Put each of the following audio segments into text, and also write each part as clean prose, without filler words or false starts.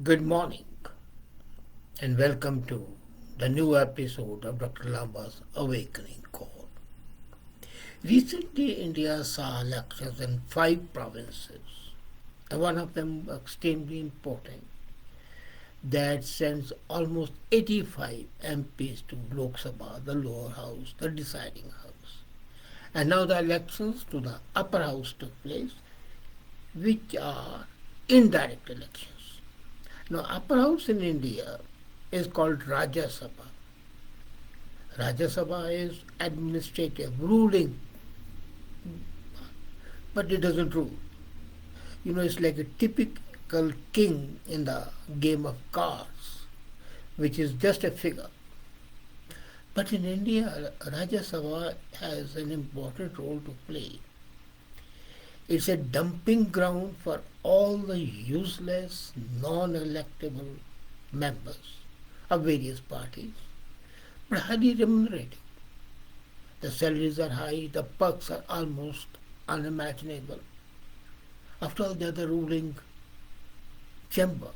Good morning and welcome to the new episode of Dr. Lamba's Awakening Call. Recently, India saw elections in five provinces, and one of them extremely important that sends almost 85 MPs to Lok Sabha, the lower house, the deciding house. And now the elections to the upper house took place, which are indirect elections. Now, upper house in India is called Rajya Sabha. Rajya Sabha is administrative, ruling, but it doesn't rule. It's like a typical king in the game of cards, which is just a figure. But in India, Rajya Sabha has an important role to play. It's a dumping ground for all the useless, non-electable members of various parties, but highly remunerative. The salaries are high, the perks are almost unimaginable. After all, they're the ruling chamber.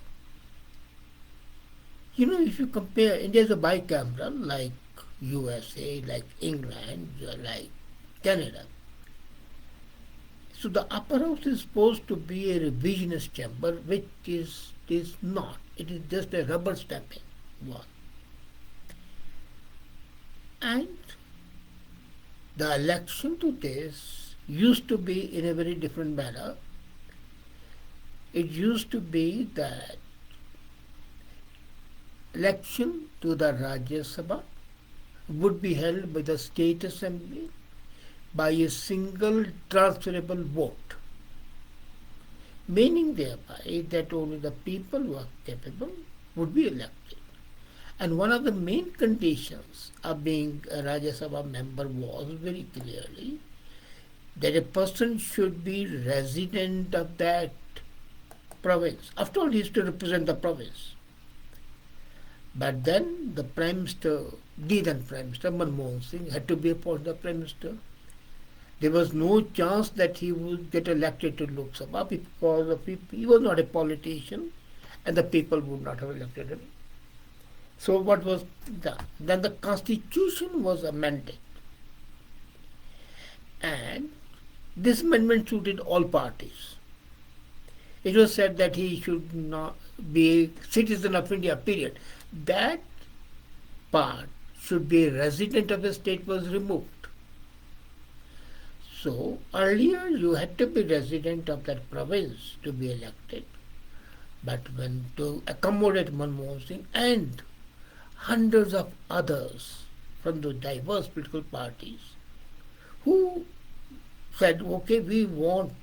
If you compare, India is a bicameral like USA, like England, like Canada. So the upper house is supposed to be a revisionist chamber, which is not. It is just a rubber stamping one. And the election to this used to be in a very different manner. It used to be that election to the Rajya Sabha would be held by the state assembly by a single transferable vote, meaning thereby that only the people who are capable would be elected. And one of the main conditions of being a Rajya Sabha member was very clearly that a person should be resident of that province. After all, he is to represent the province. But then the Prime Minister, the then Prime Minister, Manmohan Singh, had to be appointed the Prime Minister. There was no chance that he would get elected to Lok Sabha because he was not a politician and the people would not have elected him. So what was done? Then the constitution was amended. And this amendment suited all parties. It was said that he should not be a citizen of India, period. That part should be a resident of the state was removed. So earlier you had to be resident of that province to be elected. But when to accommodate Manmohan Singh and hundreds of others from the diverse political parties who said, okay, we want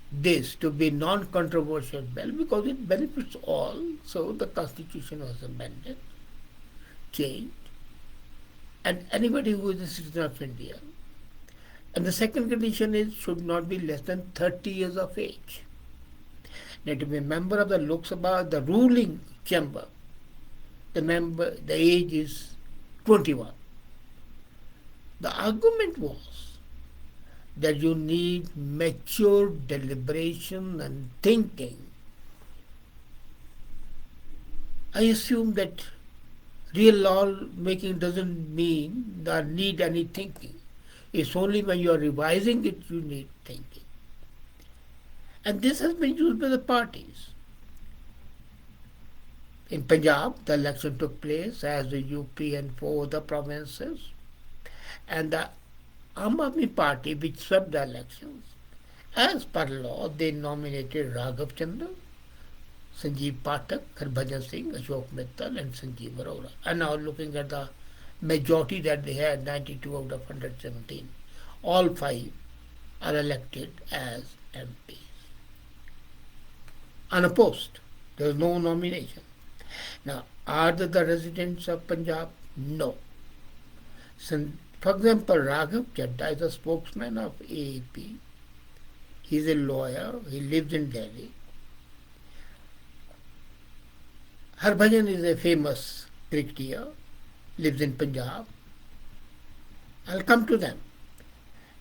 this to be non-controversial bill because it benefits all. So the constitution was amended, changed, and anybody who is a citizen of India. And the second condition is should not be less than 30 years of age. Now to be a member of the Lok Sabha, the ruling chamber, the age is 21. The argument was that you need mature deliberation and thinking. I assume that real law making doesn't mean or need any thinking. It's only when you are revising it you need thinking. And this has been used by the parties. In Punjab, the election took place as the UP and four other provinces. And the Aam Aadmi Party, which swept the elections, as per law, they nominated Raghav Chandra, Sanjeev Pathak, Harbhajan Singh, Ashok Mittal, and Sanjeev Arora. And now looking at the majority that they had, 92 out of 117, all five are elected as MPs. Unopposed. There was no nomination. Now, are they the residents of Punjab? No. For example, Raghav Chadda is a spokesman of AAP. He is a lawyer. He lives in Delhi. Harbhajan is a famous cricketer, lives in Punjab. I'll come to them.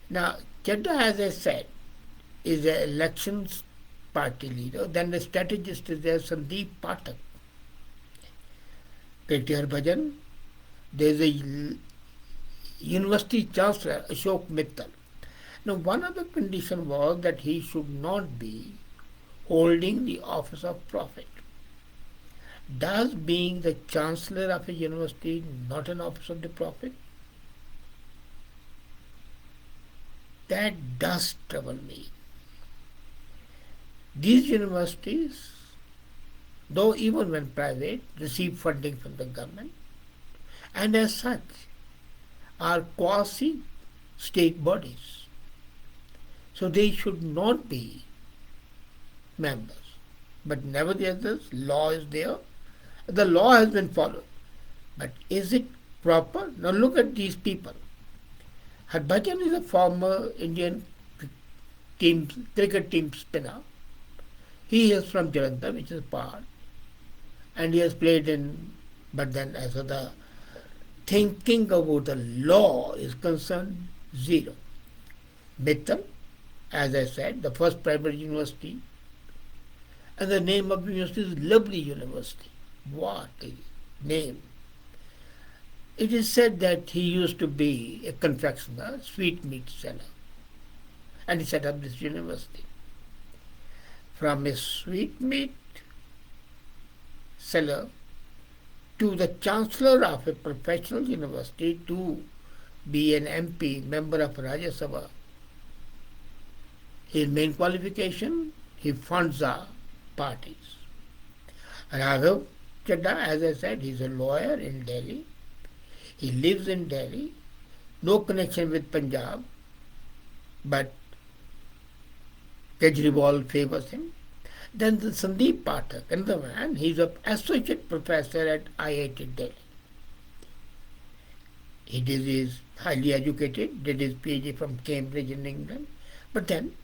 Now, Chadda, as I said, is an elections party leader. Then the strategist is there, Sandeep Pathak, K.T. Harbhajan. There's a university chancellor, Ashok Mittal. Now, one of the conditions was that he should not be holding the office of prophet. Does being the chancellor of a university not an office of the prophet? That does trouble me. These universities, though even when private, receive funding from the government and as such are quasi-state bodies. So they should not be members. But nevertheless, law is there. The law has been followed. But is it proper? Now look at these people. Harbhajan is a former Indian cricket team spinner. He is from Jalandhar, which is part, and he has played in. But then, as for the thinking about the law is concerned, zero. Mittal, as I said, the first private university, and the name of the university is Lovely University. What a name! It is said that he used to be a confectioner, sweetmeat seller, and he set up this university. From a sweetmeat seller to the chancellor of a professional university to be an MP, member of Rajya Sabha. His main qualification, he funds the parties. Raghav Chadha, as I said, he's a lawyer in Delhi. He lives in Delhi, no connection with Punjab, but Kejriwal favors him. Then the Sandeep Pathak, another man, he's an associate professor at IIT Delhi. He is highly educated, did his PhD from Cambridge in England. But then,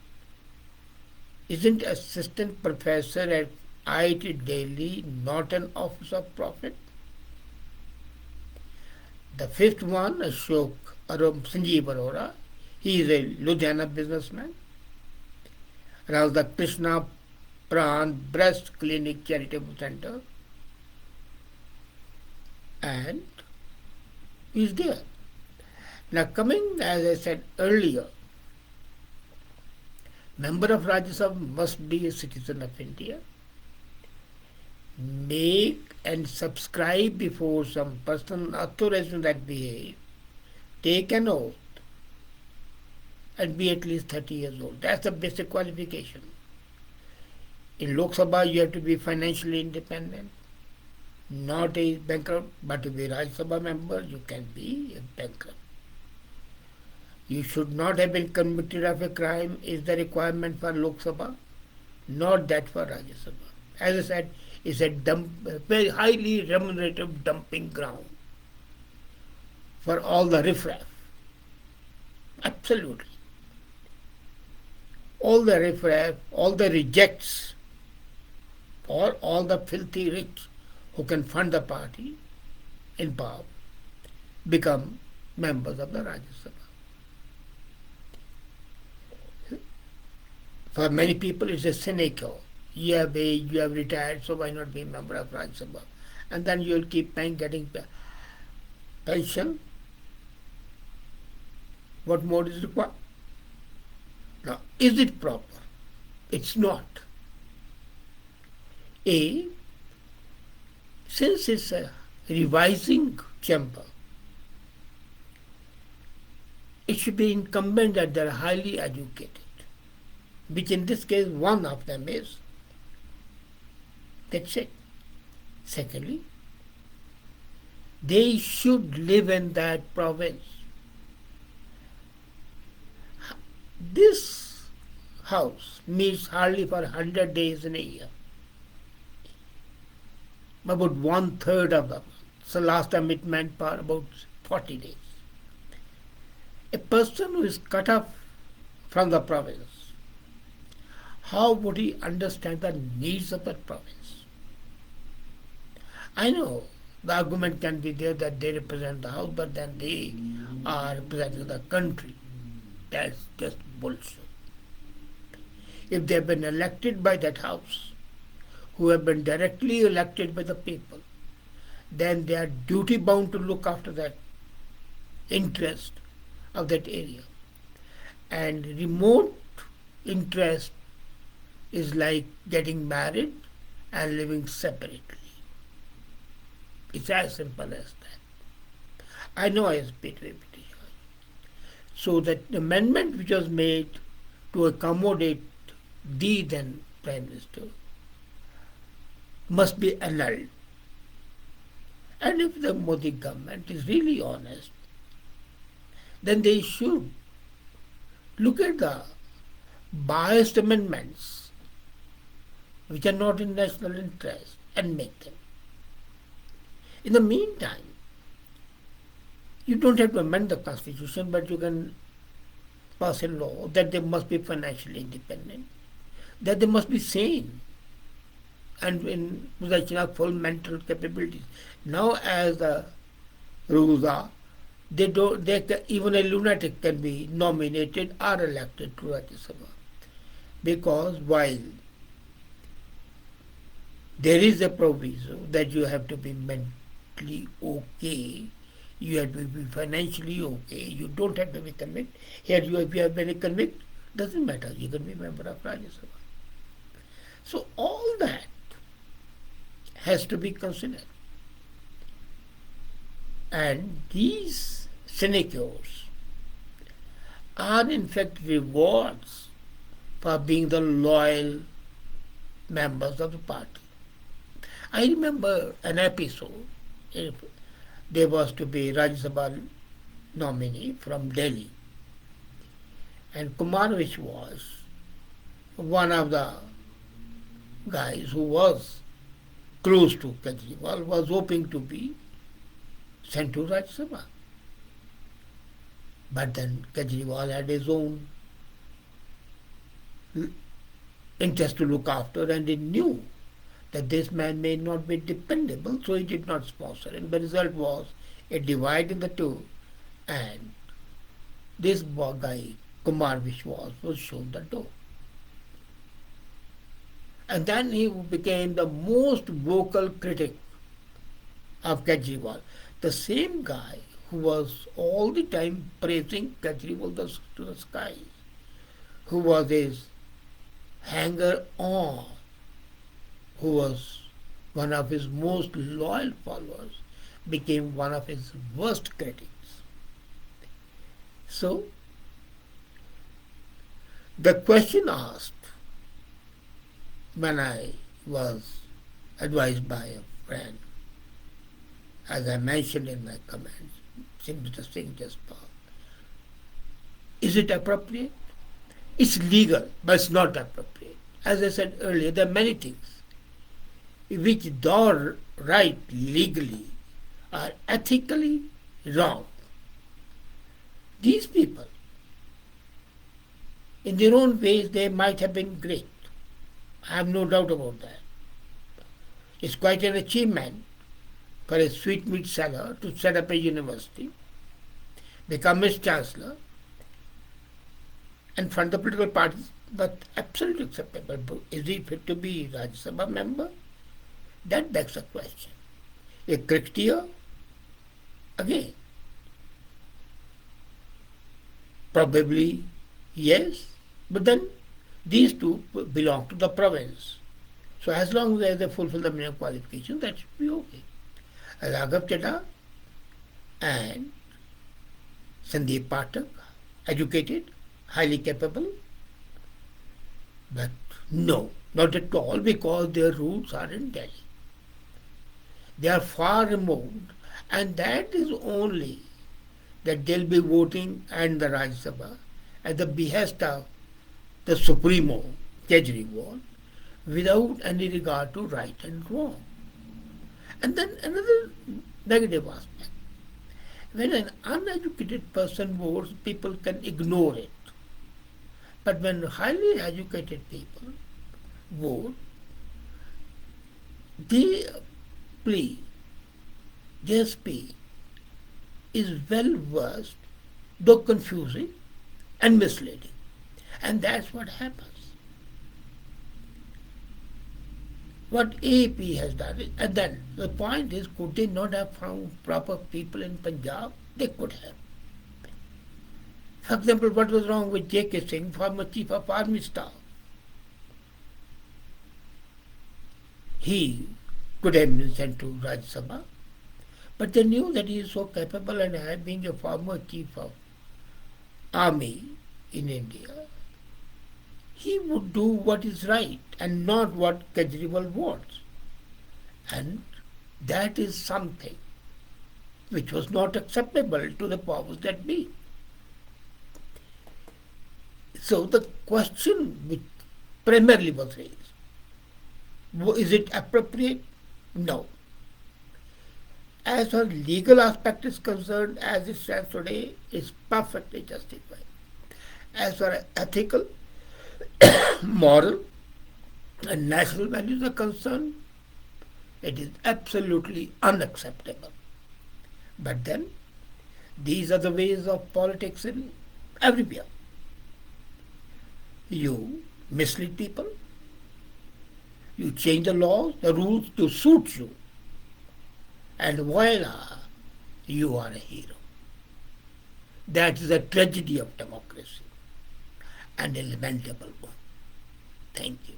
isn't assistant professor at IIT Delhi not an office of prophet? The fifth one, Sanjeev Arora, he is a Ludhiana businessman. Radha Krishna Pran Breast Clinic Charitable Center, and he is there. Now coming, as I said earlier, member of Rajya Sabha must be a citizen of India. Make and subscribe before some personal authorization that behave. Take an oath and be at least 30 years old. That's the basic qualification. In Lok Sabha, you have to be financially independent, not a bankrupt, but to be Rajya Sabha member, you can be a bankrupt. You should not have been convicted of a crime is the requirement for Lok Sabha, not that for Rajya Sabha. As I said, it's a very highly remunerative dumping ground for all the riffraff. Absolutely. All the riffraff, all the rejects, or all the filthy rich who can fund the party in power become members of the Rajya Sabha. For many people, it's a cynical. You have aged, you have retired, so why not be a member of Rajya Sabha? And then you'll keep getting pension. What more is required? Now, is it proper? It's not. Since it's a revising chamber, it should be incumbent that they're highly educated, which in this case one of them is. That's it. Secondly, they should live in that province. This house meets hardly for 100 days in a year. About 1/3 of them. So last time it meant for about 40 days. A person who is cut off from the province, how would he understand the needs of that province? I know the argument can be there that they represent the house, but then they are representing the country. That's just bullshit. if they have been elected by that house, who have been directly elected by the people, then they are duty bound to look after that interest of that area. And remote interest is like getting married and living separately. It's as simple as that. I know I speak repetition. So that amendment which was made to accommodate the then Prime Minister must be annulled. And if the Modi government is really honest, then they should look at the biased amendments which are not in national interest and make them. In the meantime, you don't have to amend the constitution, but you can pass a law that they must be financially independent, that they must be sane and in possession of full mental capabilities. Now, as the rules are, even a lunatic can be nominated or elected to Rajya Sabha, because while there is a proviso that you have to be mentally okay, you have to be financially okay, you don't have to be convict. Here, if you have been a convict, doesn't matter, you can be member of Rajya Sabha. So all that has to be considered. And these sinecures are in fact rewards for being the loyal members of the party. I remember an episode. There was to be Rajya Sabha nominee from Delhi, and Kumarvish was one of the guys who was close to Kejriwal, was hoping to be sent to Rajya Sabha. But then Kejriwal had his own interest to look after, and he knew that this man may not be dependable, so he did not sponsor him. The result was a divide in the two, and this guy, Kumar Vishwas, was shown the door. And then he became the most vocal critic of Kejriwal. The same guy who was all the time praising Kejriwal to the skies, who was his hanger-on, who was one of his most loyal followers, became one of his worst critics. So, the question asked when I was advised by a friend, as I mentioned in my comments, Mr. Singh just passed, is it appropriate? It's legal, but it's not appropriate. As I said earlier, there are many things which, though right legally, are ethically wrong. These people, in their own ways, they might have been great. I have no doubt about that. It's quite an achievement for a sweetmeat seller to set up a university, become its chancellor, and fund the political parties, but absolutely acceptable. Is he fit to be Rajya Sabha member? That begs a question. A cricketer, again, probably yes, but then these two belong to the province. So as long as they fulfill the minimum qualification, that should be okay. Raghav Chadha and Sandeep Pathak, educated, highly capable, but no, not at all, because their roots are in Delhi. They are far removed, and that is only that they'll be voting and the Rajya Sabha at the behest of the Supremo, Kejriwal, without any regard to right and wrong. And then another negative aspect. When an uneducated person votes, people can ignore it. But when highly educated people vote, their plea, their speech is well versed, though confusing and misleading. And that's what happens. what AAP has done is, and then the point is, could they not have found proper people in Punjab? They could have. For example, what was wrong with J.K. Singh, former Chief of Army Staff? He could have been sent to Rajya Sabha, but they knew that he is so capable and being a former Chief of Army in India, he would do what is right and not what Kejriwal wants. And that is something which was not acceptable to the powers that be. So the question which primarily was raised, is it appropriate? No. As far as legal aspect is concerned, as it stands today, is perfectly justified. As far as ethical, moral, and national values are concerned, it is absolutely unacceptable. But then, these are the ways of politics in everywhere. You mislead people, you change the laws, the rules to suit you, and voila, you are a hero. That is a tragedy of democracy and a lamentable one. Thank you.